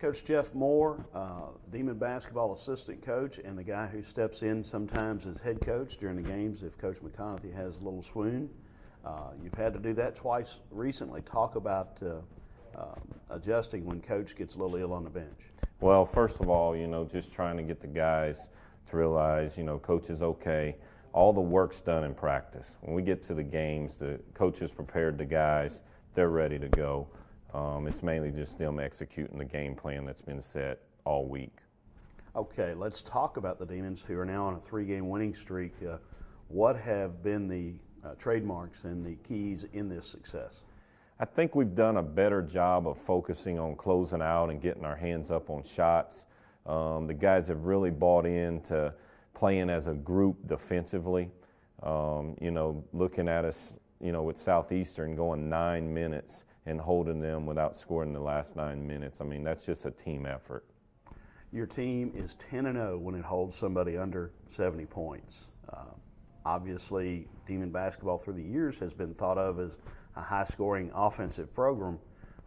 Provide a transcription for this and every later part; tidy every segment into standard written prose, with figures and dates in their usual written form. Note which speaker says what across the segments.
Speaker 1: Coach Jeff Moore, Demon basketball assistant coach, and the guy who steps in sometimes as head coach during the games if Coach McConaughey has a little swoon. You've had to do that twice recently. Talk about adjusting when Coach gets a little ill on the bench.
Speaker 2: Well, first of all, just trying to get the guys to realize, Coach is okay. All the work's done in practice. When we get to the games, the coach has prepared the guys. They're ready to go. It's mainly just them executing the game plan that's been set all week.
Speaker 1: Okay, let's talk about the Demons, who are now on a 3-game winning streak. What have been the trademarks and the keys in this success?
Speaker 2: I think we've done a better job of focusing on closing out and getting our hands up on shots. The guys have really bought into playing as a group defensively. Looking at us, with Southeastern going 9 minutes and holding them without scoring the last 9 minutes. I mean, that's just a team effort.
Speaker 1: Your team is 10-0 when it holds somebody under 70 points. Obviously, Demon basketball through the years has been thought of as a high-scoring offensive program,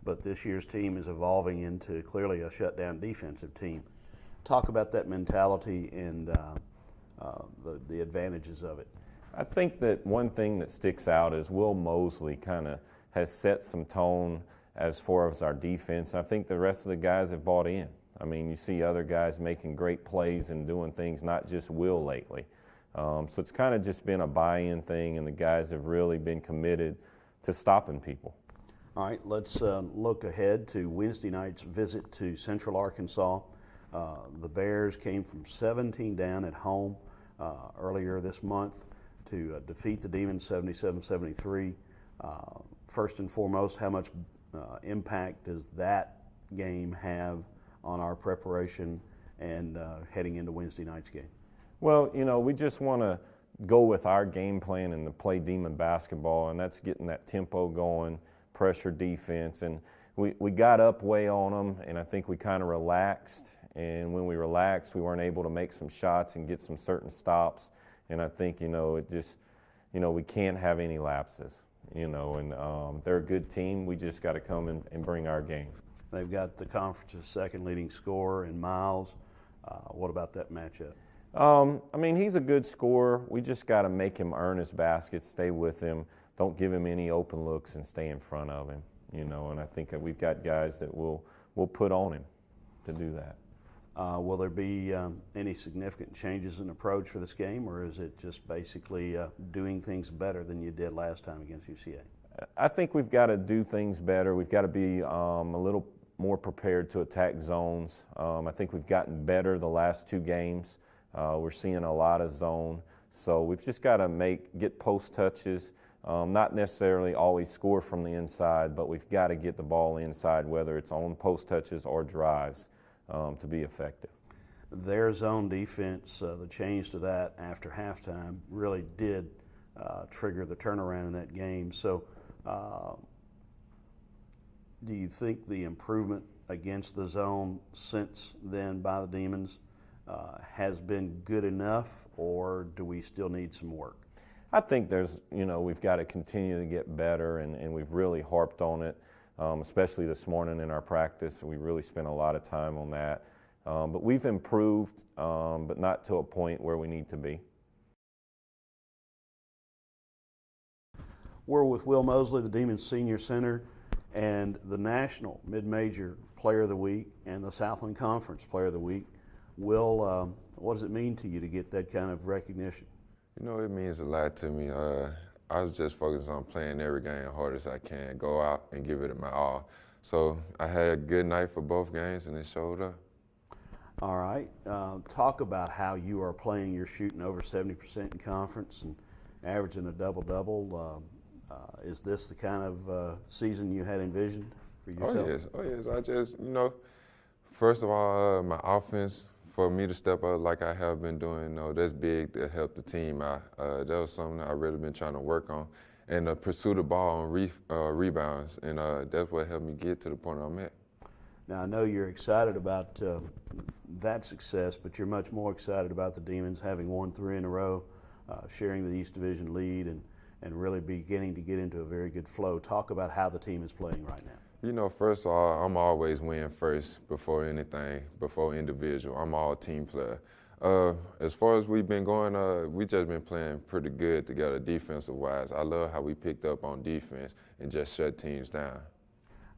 Speaker 1: but this year's team is evolving into clearly a shutdown defensive team. Talk about that mentality and the advantages of it.
Speaker 2: I think that one thing that sticks out is Will Mosley kind of has set some tone as far as our defense. I think the rest of the guys have bought in. I mean, you see other guys making great plays and doing things, not just Will lately. So it's kind of just been a buy-in thing, and the guys have really been committed to stopping people.
Speaker 1: All right, let's look ahead to Wednesday night's visit to Central Arkansas. The Bears came from 17 down at home earlier this month to defeat the Demons 77-73. First and foremost, how much impact does that game have on our preparation and heading into Wednesday night's game?
Speaker 2: Well, we just want to go with our game plan and to play Demon basketball, and that's getting that tempo going, pressure defense. And we got up way on them, and I think we kind of relaxed. And when we relaxed, we weren't able to make some shots and get some certain stops. And I think, it just, we can't have any lapses. And they're a good team. We just got to come and bring our game.
Speaker 1: They've got the conference's second leading scorer in Miles. What about that matchup?
Speaker 2: He's a good scorer. We just got to make him earn his baskets, stay with him, don't give him any open looks, and stay in front of him. And I think that we've got guys that will put on him to do that.
Speaker 1: Will there be any significant changes in approach for this game, or is it just basically doing things better than you did last time against UCA?
Speaker 2: I think we've got to do things better. We've got to be a little more prepared to attack zones. I think we've gotten better the last 2 games. We're seeing a lot of zone. So we've just got to get post touches, not necessarily always score from the inside, but we've got to get the ball inside, whether it's on post touches or drives. To be effective.
Speaker 1: Their zone defense, the change to that after halftime really did trigger the turnaround in that game. So do you think the improvement against the zone since then by the Demons has been good enough, or do we still need some work?
Speaker 2: I think we've got to continue to get better, and we've really harped on it. Especially this morning in our practice. We really spent a lot of time on that. But we've improved, but not to a point where we need to be.
Speaker 1: We're with Will Mosley, the Demons Senior Center, and the National Mid-Major Player of the Week and the Southland Conference Player of the Week. Will, what does it mean to you to get that kind of recognition?
Speaker 3: It means a lot to me. I was just focused on playing every game as hard as I can, go out and give it my all. So I had a good night for both games, and it showed up.
Speaker 1: All right. Talk about how you are playing. You're shooting over 70% in conference and averaging a double-double. Is this the kind of season you had envisioned for yourself?
Speaker 3: Oh, yes. I just, first of all, my offense, for me to step up like I have been doing, that's big to help the team out. That was something I've really been trying to work on. And pursue the ball on rebounds, and that's what helped me get to the point I'm at.
Speaker 1: Now, I know you're excited about that success, but you're much more excited about the Demons having won 3 in a row, sharing the East Division lead, and really beginning to get into a very good flow. Talk about how the team is playing right now.
Speaker 3: First of all, I'm always win first before anything, before individual. I'm all team player. As far as we've been going, we just been playing pretty good together defensive-wise. I love how we picked up on defense and just shut teams down.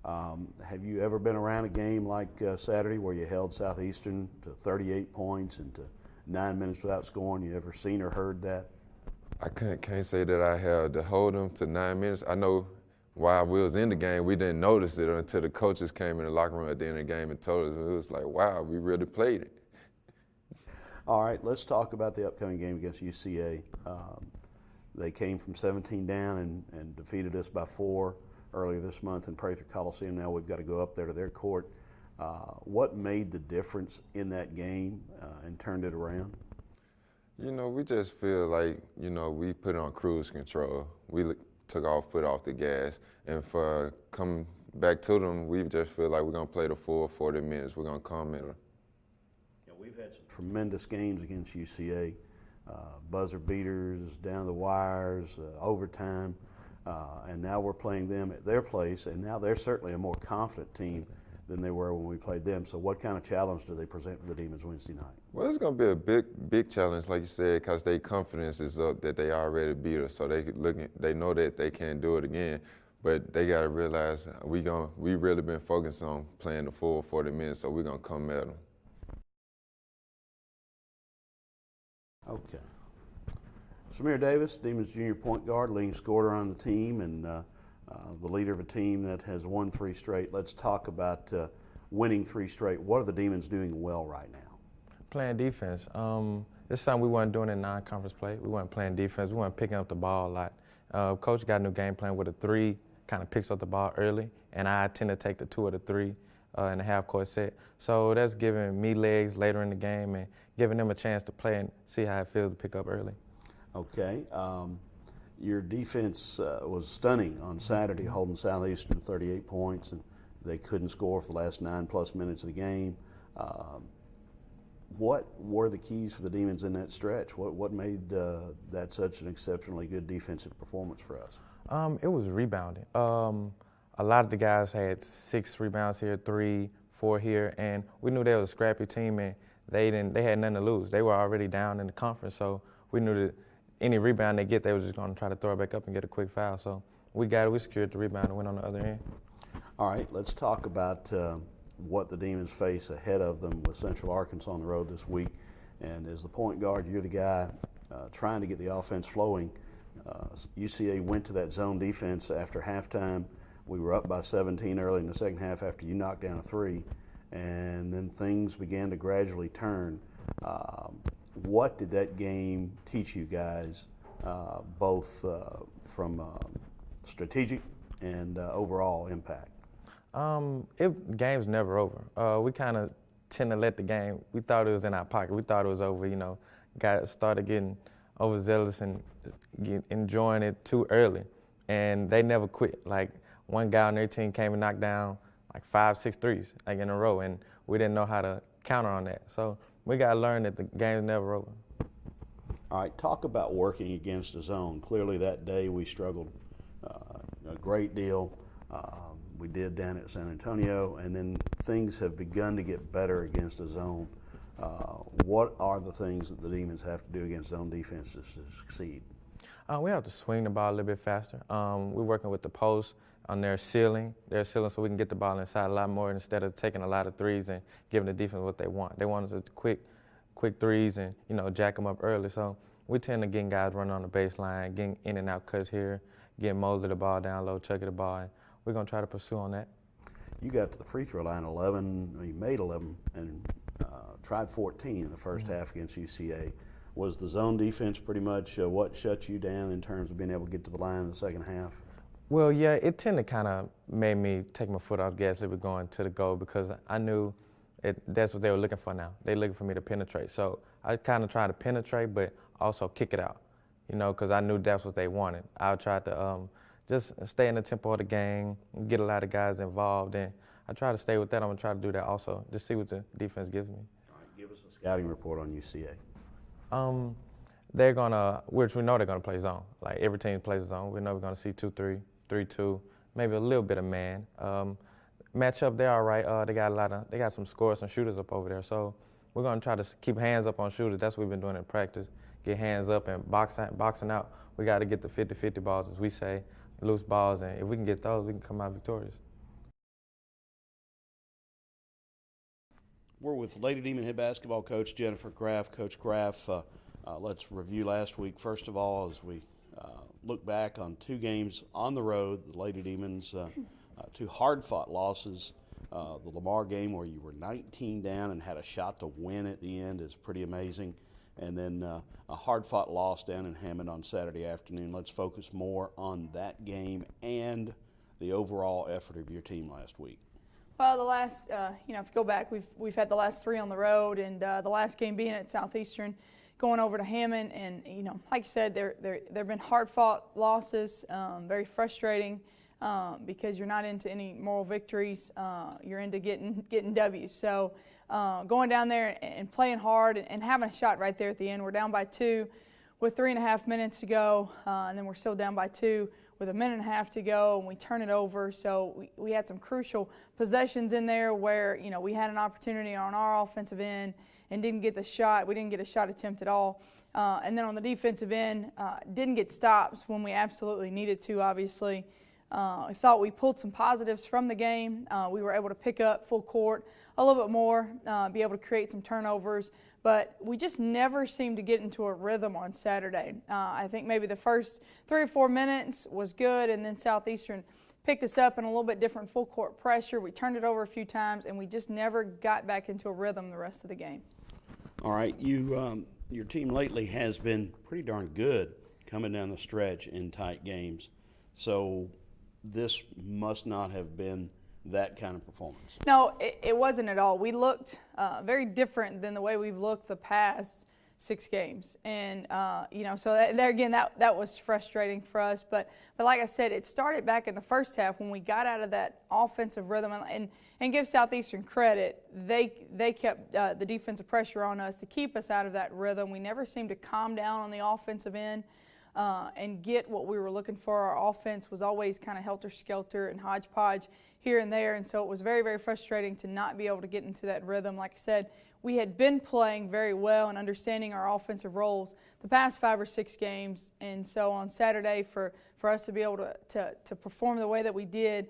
Speaker 1: Have you ever been around a game like Saturday where you held Southeastern to 38 points and to 9 minutes without scoring? You ever seen or heard that?
Speaker 3: I can't say that I had to hold them to 9 minutes. I know while we was in the game, we didn't notice it until the coaches came in the locker room at the end of the game and told us. It was like, wow, we really played it.
Speaker 1: All right, let's talk about the upcoming game against UCA. They came from 17 down and defeated us by 4 earlier this month in Prather Coliseum. Now we've got to go up there to their court. What made the difference in that game and turned it around?
Speaker 3: We just feel like, we put it on cruise control. We took our foot off the gas. And for coming back to them, we just feel like we're going to play the full 40 minutes. We're going to come in.
Speaker 1: We've had some tremendous games against UCA. Buzzer beaters, down the wires, overtime. And now we're playing them at their place, and now they're certainly a more confident team than they were when we played them. So what kind of challenge do they present for the Demons Wednesday night?
Speaker 3: Well, it's going to be a big challenge, like you said, because their confidence is up that they already beat us. So they know that they can't do it again. But they got to realize we really been focused on playing the full 40 minutes, so we're going to come at them.
Speaker 1: Okay. Shamir Davis, Demons junior point guard, leading scorer on the team, and the leader of a team that has won 3 straight. Let's talk about winning 3 straight. What are the Demons doing well right now?
Speaker 4: Playing defense. This is something we weren't doing in non-conference play. We weren't playing defense. We weren't picking up the ball a lot. Coach got a new game plan with a 3, kind of picks up the ball early, and I tend to take the 2 or the 3 in the half-court set. So that's giving me legs later in the game and giving them a chance to play and see how it feels to pick up early.
Speaker 1: Okay. Your defense was stunning on Saturday, holding Southeastern to 38 points, and they couldn't score for the last 9+ minutes of the game. What were the keys for the Demons in that stretch? What made that such an exceptionally good defensive performance for us?
Speaker 4: It was rebounding. A lot of the guys had 6 rebounds here, 3, 4 here, and we knew they were a scrappy team, and they had nothing to lose. They were already down in the conference, so we knew that any rebound they get, they were just going to try to throw it back up and get a quick foul. So we secured the rebound and went on the other end.
Speaker 1: All right, let's talk about what the Demons face ahead of them with Central Arkansas on the road this week. And as the point guard, you're the guy trying to get the offense flowing. UCA went to that zone defense after halftime. We were up by 17 early in the second half after you knocked down a 3, and then things began to gradually turn. What did that game teach you guys, both from strategic and overall impact?
Speaker 4: Game's never over. We kind of tend to let the game, we thought it was in our pocket. We thought it was over, started getting overzealous and enjoying it too early. And they never quit. Like, one guy on their team came and knocked down like 5, 6 threes like in a row, and we didn't know how to counter on that. So we got to learn that the game's never over.
Speaker 1: All right, talk about working against the zone. Clearly that day we struggled a great deal. We did down at San Antonio, and then things have begun to get better against the zone. What are the things that the Demons have to do against zone defense to succeed?
Speaker 4: We have to swing the ball a little bit faster. We're working with the post on their ceiling so we can get the ball inside a lot more instead of taking a lot of threes and giving the defense what they want. They want us to quick threes and, jack them up early. So we tend to get guys running on the baseline, getting in and out cuts here, getting Mosley the ball down low, chucking the ball, and we're going to try to pursue on that.
Speaker 1: You got to the free throw line you made 11 and tried 14 in the first half against UCA. Was the zone defense pretty much what shut you down in terms of being able to get to the line in the second half?
Speaker 4: Well, yeah, it tended to kind of made me take my foot off the gas a little bit going to the goal because I knew that's what they were looking for now. They're looking for me to penetrate. So I kind of tried to penetrate but also kick it out, because I knew that's what they wanted. I tried to just stay in the tempo of the game, get a lot of guys involved, and I try to stay with that. I'm going to try to do that also, just see what the defense gives me.
Speaker 1: All right, give us a scouting report on UCA.
Speaker 4: They're gonna, which we know they're gonna play zone. Like every team plays zone. We know we're gonna see 2-3, 3-2, maybe a little bit of man. matchup, they're all right. They got some scorers, some shooters up over there. So we're gonna try to keep hands up on shooters. That's what we've been doing in practice. Get hands up and boxing out. We got to get the 50-50 balls, as we say, loose balls, and if we can get those, we can come out victorious.
Speaker 1: We're with Lady Demon head basketball coach Jennifer Graf. Coach Graf, let's review last week. First of all, as we look back on 2 games on the road, the Lady Demons, 2 hard-fought losses. The Lamar game where you were 19 down and had a shot to win at the end is pretty amazing. And then a hard-fought loss down in Hammond on Saturday afternoon. Let's focus more on that game and the overall effort of your team last week.
Speaker 5: Well, the last, if you go back, we've had the last 3 on the road, and the last game being at Southeastern, going over to Hammond, and like you said, there've been hard-fought losses, very frustrating because you're not into any moral victories. You're into getting W's. So going down there and playing hard and having a shot right there at the end. We're down by 2 with 3.5 minutes to go, and then we're still down by 2. With 1.5 minutes to go, and we turn it over. So we had some crucial possessions in there where, we had an opportunity on our offensive end and didn't get the shot. We didn't get a shot attempt at all. And then on the defensive end, didn't get stops when we absolutely needed to, obviously. I thought we pulled some positives from the game. We were able to pick up full court a little bit more, be able to create some turnovers. But we just never seemed to get into a rhythm on Saturday. I think maybe the first 3 or 4 minutes was good, and then Southeastern picked us up in a little bit different full court pressure. We turned it over a few times, and we just never got back into a rhythm the rest of the game.
Speaker 1: All right, your team lately has been pretty darn good coming down the stretch in tight games. So this must not have been that kind of performance.
Speaker 5: No, it wasn't at all. We looked very different than the way we've looked the past 6 games, and so that was frustrating for us. But like I said, it started back in the first half when we got out of that offensive rhythm, and give Southeastern credit, they kept the defensive pressure on us to keep us out of that rhythm. We never seemed to calm down on the offensive end. And get what we were looking for. Our offense was always kind of helter-skelter and hodgepodge here and there, and so it was very, very frustrating to not be able to get into that rhythm. Like I said, we had been playing very well and understanding our offensive roles the past 5 or 6 games, and so on Saturday for us to be able to perform the way that we did,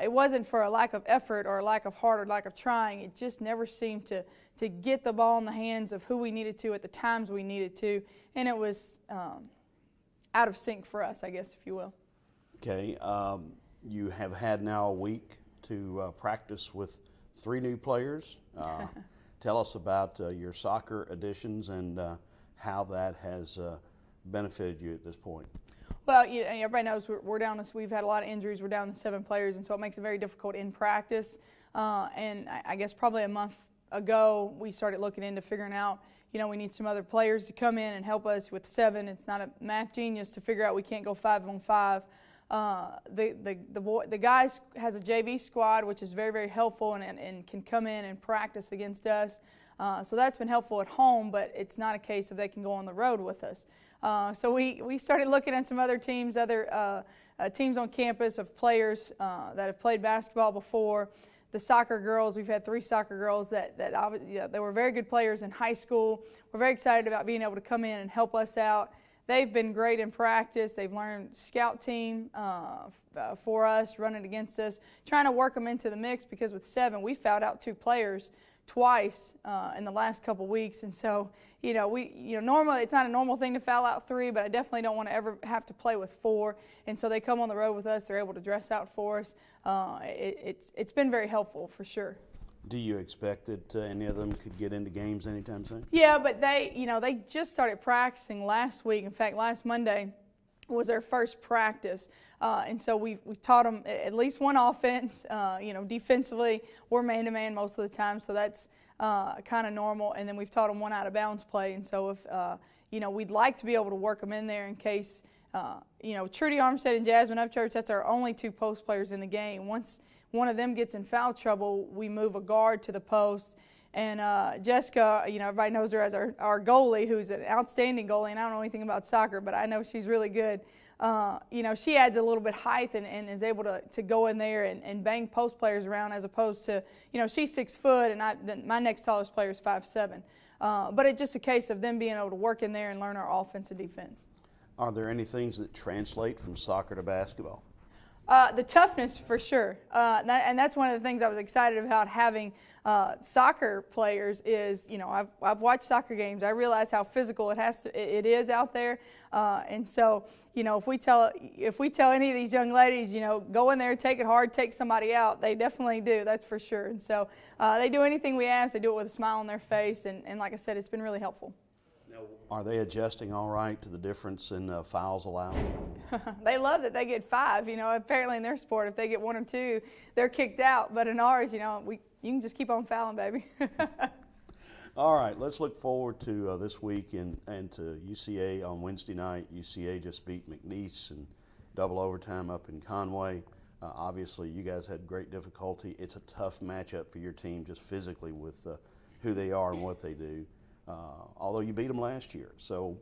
Speaker 5: it wasn't for a lack of effort or a lack of heart or lack of trying. It just never seemed to get the ball in the hands of who we needed to at the times we needed to, and it was out of sync for us, I guess, if you will.
Speaker 1: Okay. You have had now a week to practice with 3 new players. Tell us about your soccer additions and how that has benefited you at this point.
Speaker 5: Well, everybody knows we're down. We've had a lot of injuries. We're down to 7 players, and so it makes it very difficult in practice. And I guess probably a month ago, we started looking into figuring out, we need some other players to come in and help us with 7. It's not a math genius to figure out we can't go 5-on-5. The guys has a JV squad, which is very, very helpful and can come in and practice against us. So that's been helpful at home, but it's not a case of they can go on the road with us. So we started looking at some other teams, teams on campus of players that have played basketball before. The soccer girls, we've had 3 soccer girls that they were very good players in high school. We're very excited about being able to come in and help us out. They've been great in practice. They've learned scout team for us, running against us, trying to work them into the mix because with 7, we fouled out 2 players twice in the last couple weeks, and so normally it's not a normal thing to foul out 3, but I definitely don't want to ever have to play with 4, and so they come on the road with us. They're able to dress out for us. It's been very helpful for sure.
Speaker 1: Do you expect that any of them could get into games anytime soon?
Speaker 5: Yeah, but they just started practicing last week. In fact, last Monday was their first practice. And so we taught them at least one offense. Defensively, we're man-to-man most of the time, so that's kind of normal. And then we've taught them one out-of-bounds play. And so if, we'd like to be able to work them in there in case, Trudy Armstead and Jasmine Upchurch, that's our only 2 post players in the game. Once one of them gets in foul trouble, we move a guard to the post. And Jessica, everybody knows her as our goalie, who's an outstanding goalie, and I don't know anything about soccer, but I know she's really good. She adds a little bit height and is able to go in there and bang post players around, as opposed to, she's 6 foot and my next tallest player is 5'7". But it's just a case of them being able to work in there and learn our offense and defense.
Speaker 1: Are there any things that translate from soccer to basketball?
Speaker 5: The toughness, for sure. And that's one of the things I was excited about having soccer players is, I've watched soccer games. I realize how physical it is out there. And so, if we tell any of these young ladies, go in there, take it hard, take somebody out, they definitely do, that's for sure. And so they do anything we ask. They do it with a smile on their face. And like I said, it's been really helpful.
Speaker 1: Are they adjusting all right to the difference in fouls allowed?
Speaker 5: They love that they get 5. Apparently in their sport, if they get 1 or 2, they're kicked out. But in ours, you can just keep on fouling, baby.
Speaker 1: All right, let's look forward to this week and to UCA on Wednesday night. UCA just beat McNeese in double overtime up in Conway. Obviously, you guys had great difficulty. It's a tough matchup for your team just physically with who they are and what they do. Although you beat them last year. So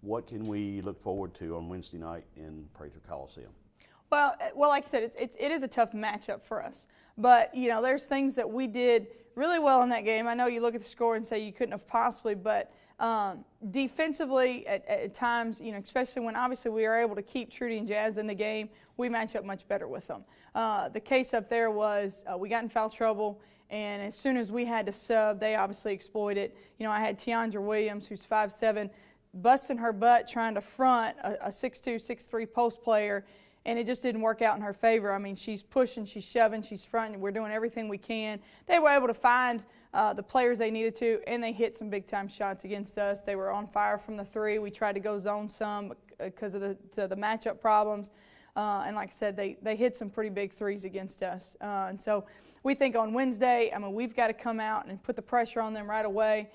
Speaker 1: what can we look forward to on Wednesday night in Prather Coliseum?
Speaker 5: Well, like I said, it is a tough matchup for us. But, there's things that we did really well in that game. I know you look at the score and say you couldn't have possibly, but defensively at times, especially when obviously we are able to keep Trudy and Jazz in the game, we match up much better with them. The case up there was we got in foul trouble, and as soon as we had to sub, they obviously exploited. I had Tiandra Williams, who's 5'7", busting her butt trying to front a 6'2", 6'3" post player, and it just didn't work out in her favor. I mean, she's pushing, she's shoving, she's fronting. We're doing everything we can. They were able to find the players they needed to, and they hit some big-time shots against us. They were on fire from the 3. We tried to go zone some because of the matchup problems. And like I said, they hit some pretty big 3s against us. And so we think on Wednesday, we've got to come out and put the pressure on them right away.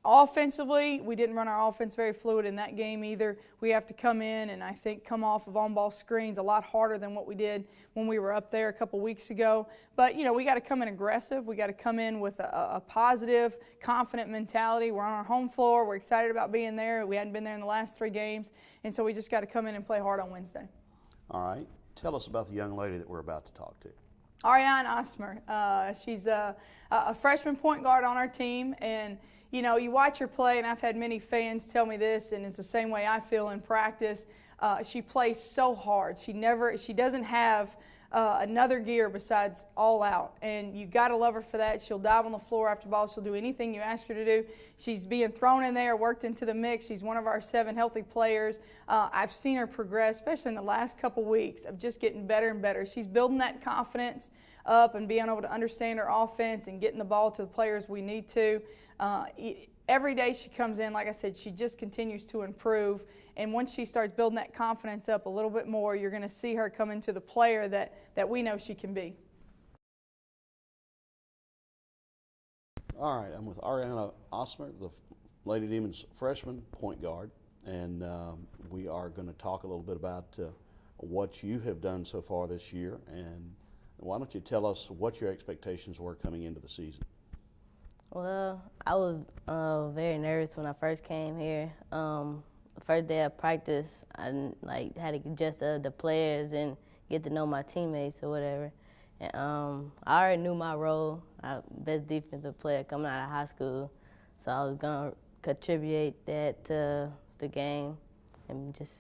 Speaker 5: Offensively, we didn't run our offense very fluid in that game either. We have to come in and I think come off of on-ball screens a lot harder than what we did when we were up there a couple weeks ago. But, we got to come in aggressive. We got to come in with a positive, confident mentality. We're on our home floor. We're excited about being there. We hadn't been there in the last 3 games. And so we just got to come in and play hard on Wednesday.
Speaker 1: All right. Tell us about the young lady that we're about to talk to.
Speaker 5: Arianne Ausmer. She's a freshman point guard on our team, and you watch her play, and I've had many fans tell me this, and it's the same way I feel in practice. She plays so hard. She doesn't have another gear besides all out, and you got to love her for that. She'll dive on the floor after ball. She'll do anything you ask her to do. She's being thrown in there, worked into the mix. She's one of our 7 healthy players. I've seen her progress, especially in the last couple weeks, of just getting better and better. She's building that confidence up and being able to understand her offense and getting the ball to the players we need to. Every day she comes in, like I said, she just continues to improve. And once she starts building that confidence up a little bit more, you're going to see her come into the player that we know she can be.
Speaker 1: All right, I'm with Arianne Ausmer, the Lady Demons freshman point guard, and we are going to talk a little bit about what you have done so far this year. And why don't you tell us what your expectations were coming into the season?
Speaker 6: Well, I was very nervous when I first came here. The first day of practice, I had to adjust to the players and get to know my teammates or whatever. And I already knew my role. Best defensive player coming out of high school, so I was gonna contribute that to the game and just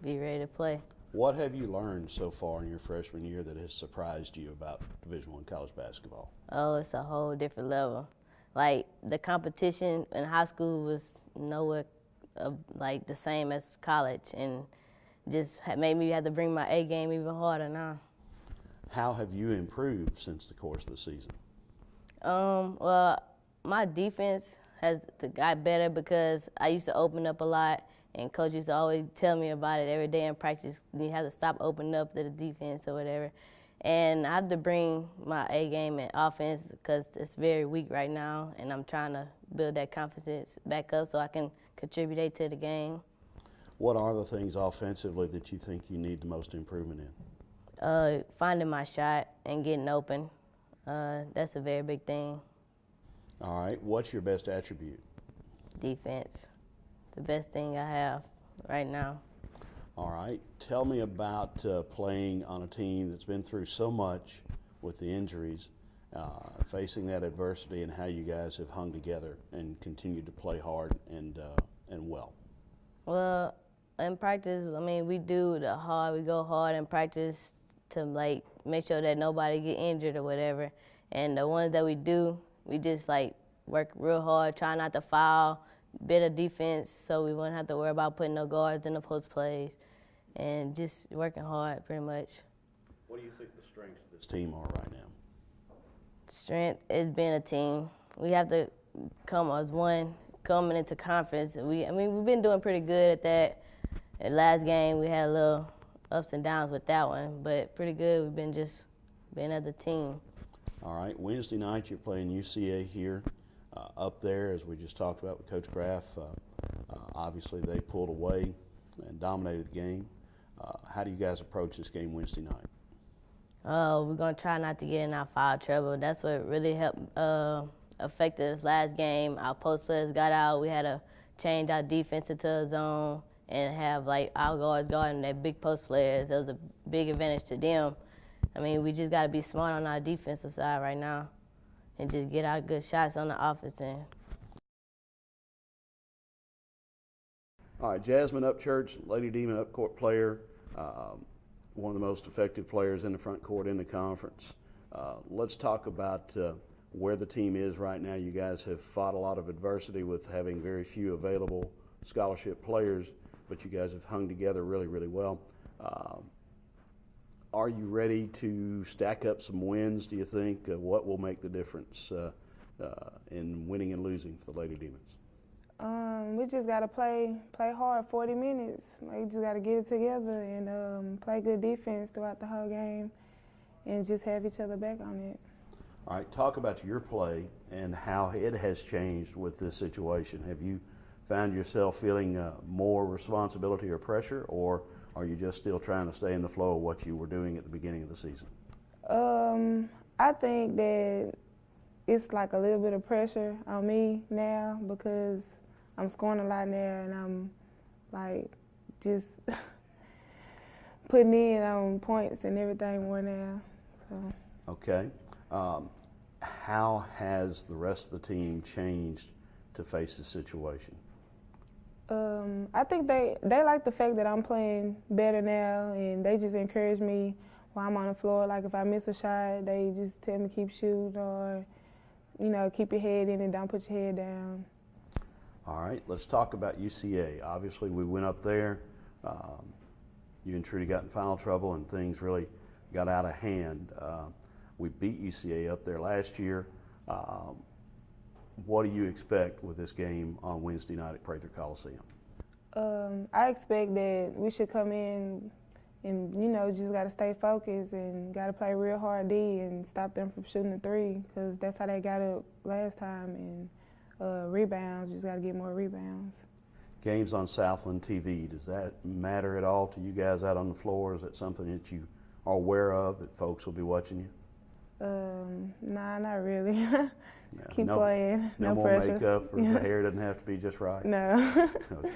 Speaker 6: be ready to play.
Speaker 1: What have you learned so far in your freshman year that has surprised you about Division I college basketball?
Speaker 6: Oh, it's a whole different level. Like, the competition in high school was nowhere like the same as college, and just made me have to bring my A game even harder now.
Speaker 1: How have you improved since the course of the season?
Speaker 6: Well, my defense has got better because I used to open up a lot, and Coach used to always tell me about it every day in practice. You have to stop opening up to the defense or whatever. And I have to bring my A game in offense because it's very weak right now, and I'm trying to build that confidence back up so I can contribute to the game.
Speaker 1: What are the things offensively that you think you need the most improvement in?
Speaker 6: Finding my shot and getting open. That's a very big thing.
Speaker 1: All right. What's your best attribute?
Speaker 6: Defense, the best thing I have right now.
Speaker 1: All right. Tell me about playing on a team that's been through so much with the injuries, facing that adversity, and how you guys have hung together and continued to play hard and well.
Speaker 6: Well, in practice, I mean, we go hard in practice to like make sure that nobody get injured or whatever. And the ones that we do, we just like work real hard, try not to foul, bit of defense so we won't have to worry about putting no guards in the post plays, and just working hard pretty much.
Speaker 1: What do you think the strengths of this team are right now?
Speaker 6: Strength is being a team. We have to come as one coming into conference. We've been doing pretty good at that. At last game, we had a little ups and downs with that one, but pretty good. We've been just being as a team.
Speaker 1: All right, Wednesday night you're playing UCA here. Up there, as we just talked about with Coach Graf, obviously they pulled away and dominated the game. How do you guys approach this game Wednesday night?
Speaker 6: We're going to try not to get in our foul trouble. That's what really helped affected us last game. Our post players got out. We had to change our defense into a zone and have like our guards guarding their big post players. It was a big advantage to them. I mean, we just got to be smart on our defensive side right now and just get our good shots on the offense end.
Speaker 1: All right, Jasmine Upchurch, Lady Demon upcourt player, one of the most effective players in the front court in the conference. Let's talk about where the team is right now. You guys have fought a lot of adversity with having very few available scholarship players, but you guys have hung together really, really well. Are you ready to stack up some wins, do you think? What will make the difference in winning and losing for the Lady Demons?
Speaker 7: We just got to play hard 40 minutes. We just got to get it together and play good defense throughout the whole game and just have each other back on it.
Speaker 1: All right, talk about your play and how it has changed with this situation. Have you found yourself feeling more responsibility or pressure, or are you just still trying to stay in the flow of what you were doing at the beginning of the season?
Speaker 7: I think that it's like a little bit of pressure on me now because I'm scoring a lot now and I'm like just putting in on points and everything more now. So.
Speaker 1: Okay. How has the rest of the team changed to face this situation?
Speaker 7: I think they like the fact that I'm playing better now, and they just encourage me while I'm on the floor. Like if I miss a shot, they just tell me keep shooting or, keep your head in and don't put your head down.
Speaker 1: All right, let's talk about UCA. Obviously, we went up there. You and Trudy got in foul trouble, and things really got out of hand. We beat UCA up there last year. What do you expect with this game on Wednesday night at Prather Coliseum?
Speaker 7: I expect that we should come in and, just got to stay focused and got to play real hard D and stop them from shooting the three because that's how they got up last time. And rebounds, just got to get more rebounds.
Speaker 1: Games on Southland TV, does that matter at all to you guys out on the floor? Is that something that you are aware of, that folks will be watching you?
Speaker 7: Nah, not really. Just keep
Speaker 1: no,
Speaker 7: playing.
Speaker 1: No more
Speaker 7: pressure.
Speaker 1: makeup, or the hair doesn't have to be just right?
Speaker 7: No.
Speaker 1: Okay.